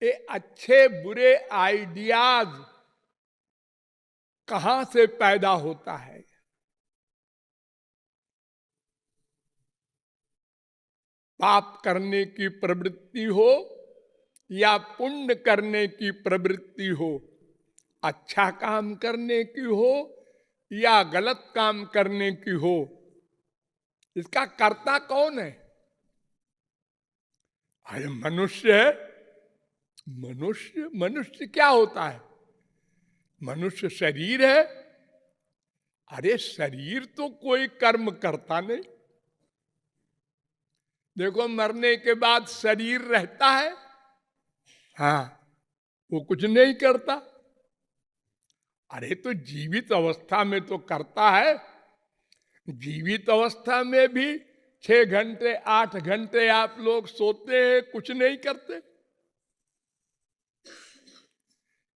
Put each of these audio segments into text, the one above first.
ये अच्छे बुरे आइडियाज कहां से पैदा होता है? पाप करने की प्रवृत्ति हो या पुण्य करने की प्रवृत्ति हो, अच्छा काम करने की हो या गलत काम करने की हो, इसका कर्ता कौन है? अरे मनुष्य है। मनुष्य मनुष्य क्या होता है? मनुष्य शरीर है। अरे शरीर तो कोई कर्म करता नहीं। देखो, मरने के बाद शरीर रहता है, हाँ, वो कुछ नहीं करता। अरे तो जीवित अवस्था में तो करता है। जीवित अवस्था में भी 6 घंटे 8 घंटे आप लोग सोते हैं, कुछ नहीं करते।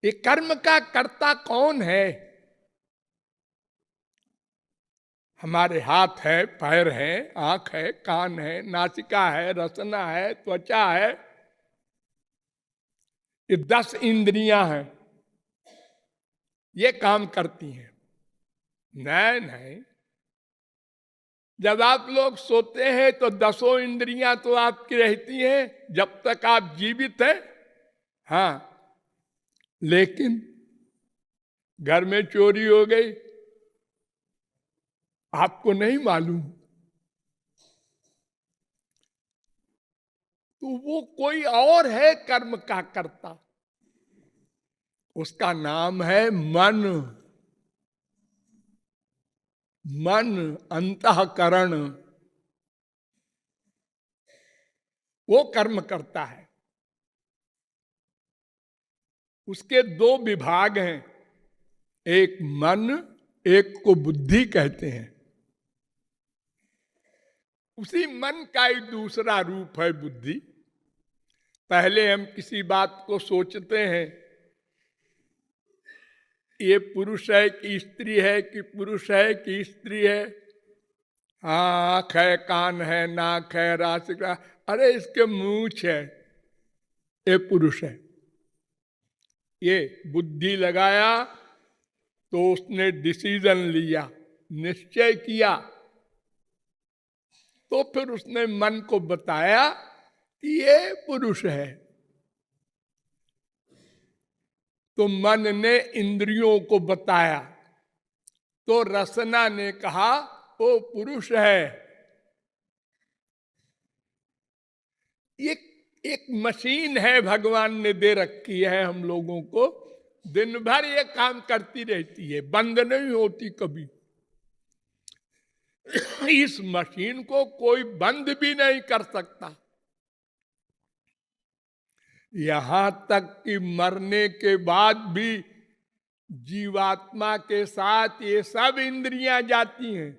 ये कर्म का कर्ता कौन है? हमारे हाथ है, पैर है, आंख है, कान है, नासिका है, रसना है, त्वचा है, ये 10 इंद्रियां हैं, ये काम करती हैं। नहीं नहीं, जब आप लोग सोते हैं तो 10 इंद्रियां तो आपकी रहती हैं जब तक आप जीवित हैं। हाँ, लेकिन घर में चोरी हो गई, आपको नहीं मालूम, तो वो कोई और है कर्म का कर्ता। उसका नाम है मन। मन, अंतःकरण, वो कर्म करता है। उसके 2 विभाग हैं, एक मन, एक को बुद्धि कहते हैं। उसी मन का ही दूसरा रूप है बुद्धि। पहले हम किसी बात को सोचते हैं, ये पुरुष है कि स्त्री है, कि पुरुष है कि स्त्री है। हाँ, आंख है, कान है, नाक है, रासिका, अरे इसके मूंछ है, ये पुरुष है। ये बुद्धि लगाया तो उसने डिसीजन लिया, निश्चय किया, तो फिर उसने मन को बताया कि ये पुरुष है। तो मन ने इंद्रियों को बताया, तो रसना ने कहा वो पुरुष है। ये एक मशीन है भगवान ने दे रखी है हम लोगों को, दिन भर ये काम करती रहती है, बंद नहीं होती कभी। इस मशीन को कोई बंद भी नहीं कर सकता। यहां तक कि मरने के बाद भी जीवात्मा के साथ ये सब इंद्रियां जाती हैं।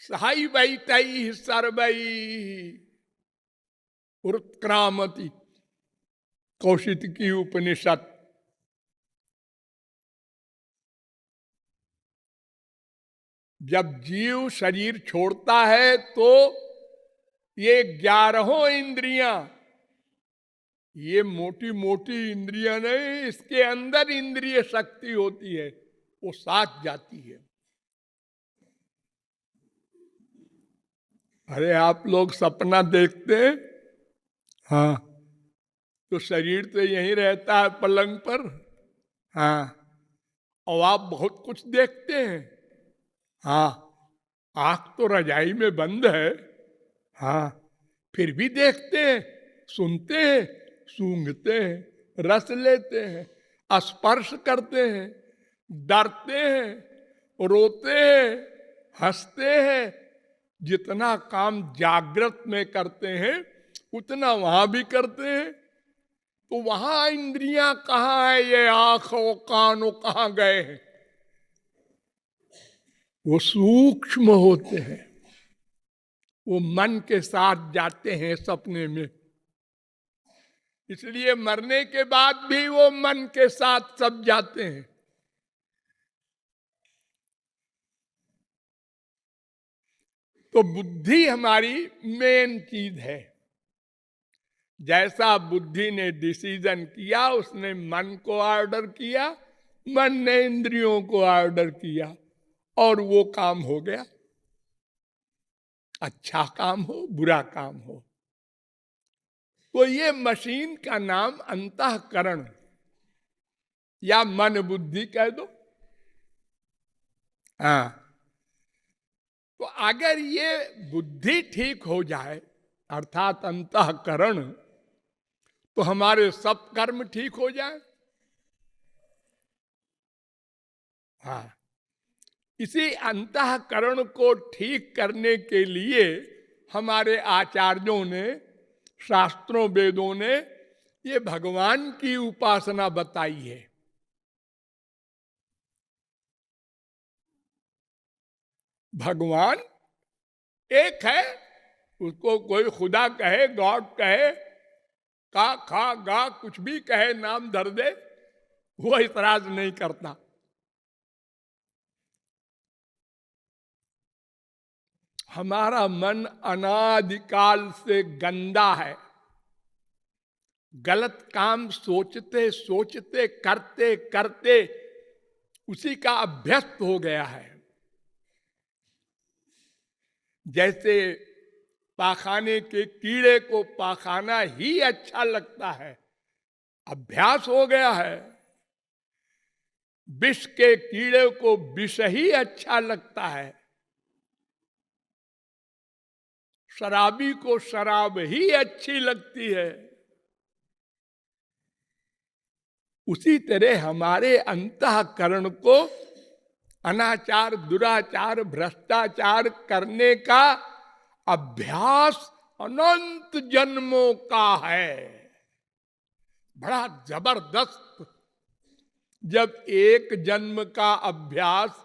सहाई बैठई सर्वई उत्क्रामति, कौशिकी उपनिषद। जब जीव शरीर छोड़ता है तो ये 11 इंद्रियां, ये मोटी मोटी इंद्रियां नहीं, इसके अंदर इंद्रिय शक्ति होती है, वो साथ जाती है। अरे आप लोग सपना देखते हैं, हाँ, तो शरीर तो यहीं रहता है पलंग पर, हाँ, और आप बहुत कुछ देखते हैं, हाँ, आंख तो रजाई में बंद है, हाँ, फिर भी देखते हैं, सुनते हैं, सूंघते हैं, रस लेते हैं, स्पर्श करते हैं, डरते हैं, रोते हैं, हंसते हैं। जितना काम जागृत में करते हैं उतना वहां भी करते हैं। तो वहां इंद्रियां कहाँ है? ये आंखों कानों कहाँ गए हैं? वो सूक्ष्म होते हैं, वो मन के साथ जाते हैं सपने में। इसलिए मरने के बाद भी वो मन के साथ सब जाते हैं। तो बुद्धि हमारी मेन चीज है। जैसा बुद्धि ने डिसीजन किया, उसने मन को ऑर्डर किया, मन ने इंद्रियों को ऑर्डर किया, और वो काम हो गया। अच्छा काम हो, बुरा काम हो। तो ये मशीन का नाम अंतःकरण या मन बुद्धि कह दो। हाँ, तो अगर ये बुद्धि ठीक हो जाए, अर्थात अंतःकरण, तो हमारे सब कर्म ठीक हो जाए। हाँ, इसी अंतःकरण को ठीक करने के लिए हमारे आचार्यों ने, शास्त्रों वेदों ने ये भगवान की उपासना बताई है। भगवान एक है, उसको कोई खुदा कहे, गॉड कहे, का खा गा कुछ भी कहे, नाम धर दे, वो इतराज नहीं करता। हमारा मन अनादिकाल से गंदा है। गलत काम सोचते सोचते करते करते उसी का अभ्यस्त हो गया है। जैसे पाखाने के कीड़े को पाखाना ही अच्छा लगता है, अभ्यास हो गया है। विष के कीड़े को विष ही अच्छा लगता है, शराबी को शराब ही अच्छी लगती है। उसी तरह हमारे अंतःकरण को अनाचार, दुराचार, भ्रष्टाचार करने का अभ्यास अनंत जन्मों का है, बड़ा जबरदस्त। जब एक जन्म का अभ्यास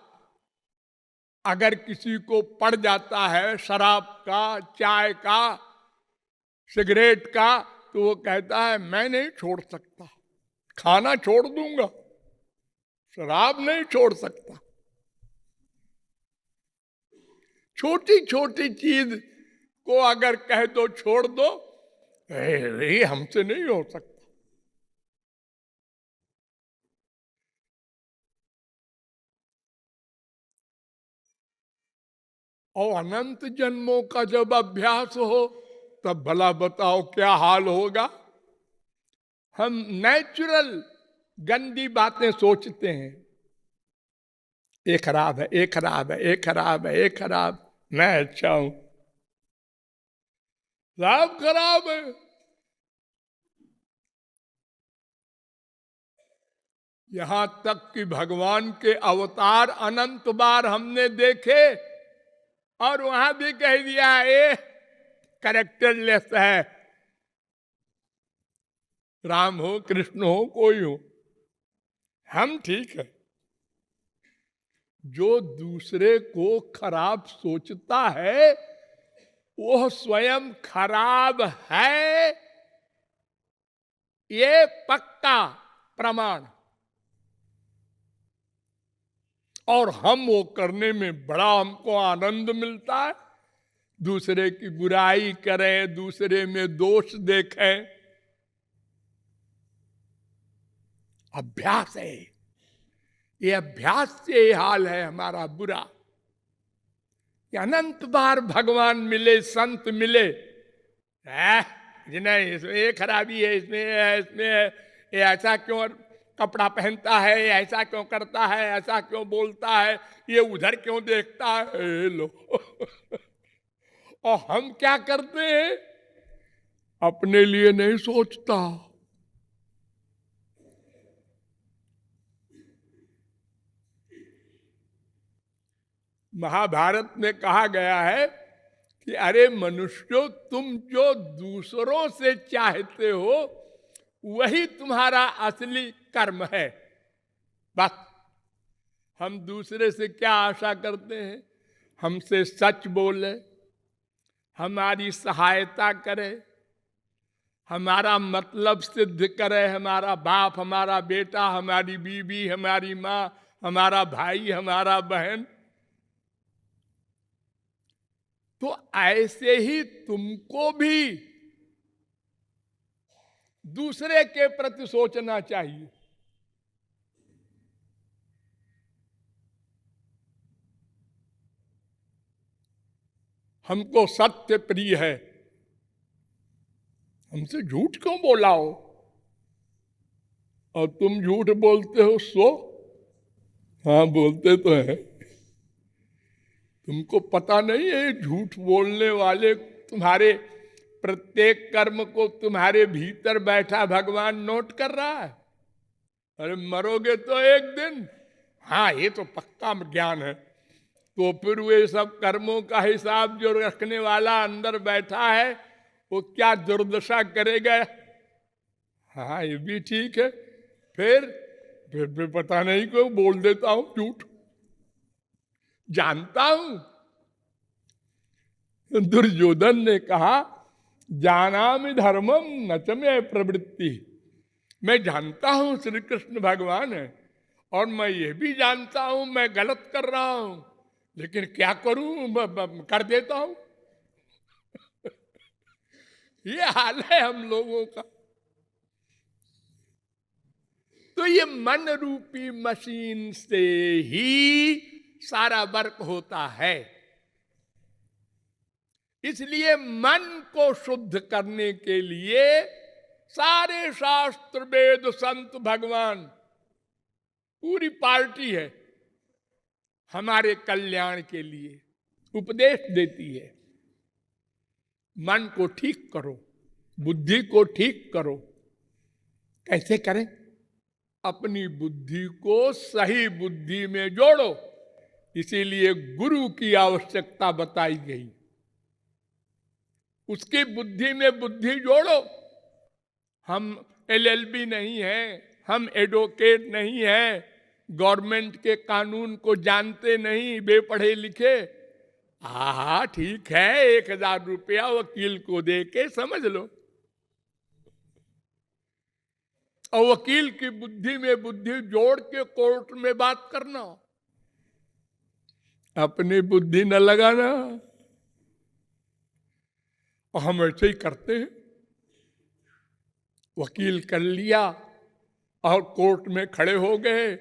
अगर किसी को पड़ जाता है, शराब का, चाय का, सिगरेट का, तो वो कहता है मैं नहीं छोड़ सकता, खाना छोड़ दूंगा, शराब नहीं छोड़ सकता। छोटी छोटी चीज को अगर कह दो छोड़ दो, ये हमसे नहीं हो सकता। और अनंत जन्मों का जब अभ्यास हो, तब भला बताओ क्या हाल होगा। हम नेचुरल गंदी बातें सोचते हैं, ये खराब है, ये खराब है, ये खराब है, ये खराब, मैं अच्छा हूं, सब खराब है। यहां तक कि भगवान के अवतार अनंत बार हमने देखे, और वहां भी कह दिया ये कैरेक्टरलेस है, राम हो, कृष्ण हो, कोई हो, हम ठीक है। जो दूसरे को खराब सोचता है, वह स्वयं खराब है, ये पक्का प्रमाण। और हम वो करने में बड़ा हमको आनंद मिलता है। दूसरे की बुराई करें, दूसरे में दोष देखें, अभ्यास है। ये अभ्यास से ये हाल है हमारा बुरा। अनंत बार भगवान मिले, संत मिले, नहीं इसमें ये खराबी है, इसमें है, इसमें है, ये ऐसा क्यों कपड़ा पहनता है, ये ऐसा क्यों करता है, ऐसा क्यों बोलता है, ये उधर क्यों देखता है, लो। और हम क्या करते हैं, अपने लिए नहीं सोचता। महाभारत में कहा गया है कि अरे मनुष्यों, तुम जो दूसरों से चाहते हो वही तुम्हारा असली कर्म है। बस हम दूसरे से क्या आशा करते हैं, हमसे सच बोले, हमारी सहायता करे, हमारा मतलब सिद्ध करे, हमारा बाप, हमारा बेटा, हमारी बीवी, हमारी माँ, हमारा भाई, हमारा बहन। तो ऐसे ही तुमको भी दूसरे के प्रति सोचना चाहिए। हमको सत्य प्रिय है, हमसे झूठ क्यों बोला हो, और तुम झूठ बोलते हो सो। हाँ बोलते तो है, तुमको पता नहीं है झूठ बोलने वाले तुम्हारे प्रत्येक कर्म को तुम्हारे भीतर बैठा भगवान नोट कर रहा है। अरे मरोगे तो एक दिन, हाँ ये तो पक्का ज्ञान है, तो फिर वे सब कर्मों का हिसाब जो रखने वाला अंदर बैठा है वो क्या दुर्दशा करेगा। हाँ ये भी ठीक है। फिर पता नहीं क्यों बोल देता हूं झूठ, जानता हूं। दुर्योधन ने कहा जानामि धर्मम न च मे प्रवृत्ति, मैं जानता हूं श्री कृष्ण भगवान है और मैं ये भी जानता हूं मैं गलत कर रहा हूं, लेकिन क्या करूं, कर देता हूं। ये हाल है हम लोगों का। तो ये मन रूपी मशीन से ही सारा वर्क होता है। इसलिए मन को शुद्ध करने के लिए सारे शास्त्र वेद संत भगवान पूरी पार्टी है, हमारे कल्याण के लिए उपदेश देती है। मन को ठीक करो, बुद्धि को ठीक करो। कैसे करें? अपनी बुद्धि को सही बुद्धि में जोड़ो, इसीलिए गुरु की आवश्यकता बताई गई। उसकी बुद्धि में बुद्धि जोड़ो। हम एलएलबी नहीं है, हम एडवोकेट नहीं है, गवर्नमेंट के कानून को जानते नहीं, बेपढ़े लिखे। हाँ ठीक है, 1000 रुपया वकील को दे के समझ लो, और वकील की बुद्धि में बुद्धि जोड़ के कोर्ट में बात करना, अपनी बुद्धि न लगाना। और हम ऐसे ही करते हैं, वकील कर लिया और कोर्ट में खड़े हो गए।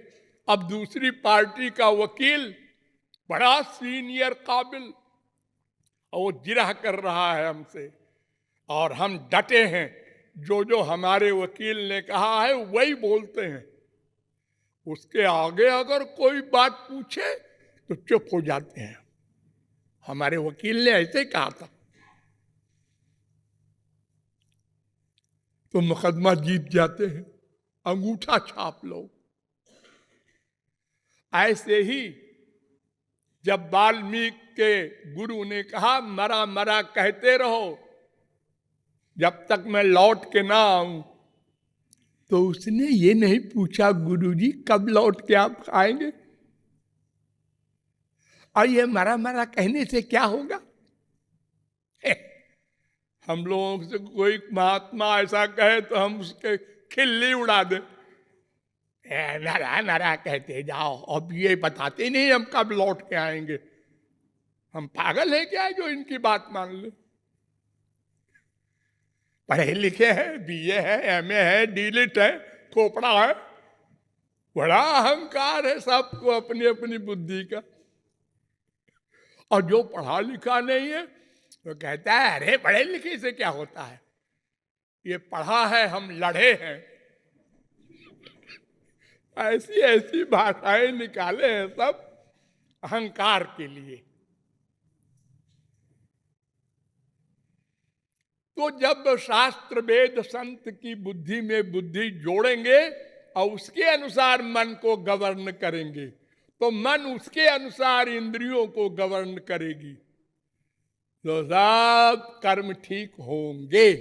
अब दूसरी पार्टी का वकील बड़ा सीनियर काबिल, और वो जिरह कर रहा है हमसे, और हम डटे हैं, जो जो हमारे वकील ने कहा है वही बोलते हैं। उसके आगे अगर कोई बात पूछे तो चुप हो जाते हैं। हमारे वकील ने ऐसे कहा था, तो मुकदमा जीत जाते हैं, अंगूठा छाप लो। ऐसे ही जब वाल्मीकि के गुरु ने कहा मरा मरा कहते रहो जब तक मैं लौट के ना आऊं, तो उसने ये नहीं पूछा गुरुजी कब लौट के आप आएंगे, और ये मरा मरा कहने से क्या होगा। हम लोगों से कोई महात्मा ऐसा कहे तो हम उसके खिल्ली उड़ा दे, नरा नरा कहते जाओ, अब ये बताते नहीं हम कब लौट के आएंगे। हम पागल हैं क्या जो इनकी बात मान ले। पढ़े लिखे हैं, बीए है, एमए है, डीलिट है, खोपड़ा है, बड़ा अहंकार है सबको अपनी अपनी बुद्धि का। और जो पढ़ा लिखा नहीं है तो कहता है अरे पढ़े लिखे से क्या होता है, ये पढ़ा है, हम लड़े हैं। ऐसी ऐसी भाषाएं निकाले हैं सब अहंकार के लिए। तो जब शास्त्र वेद संत की बुद्धि में बुद्धि जोड़ेंगे और उसके अनुसार मन को गवर्न करेंगे, तो मन उसके अनुसार इंद्रियों को गवर्न करेगी, तो सब कर्म ठीक होंगे।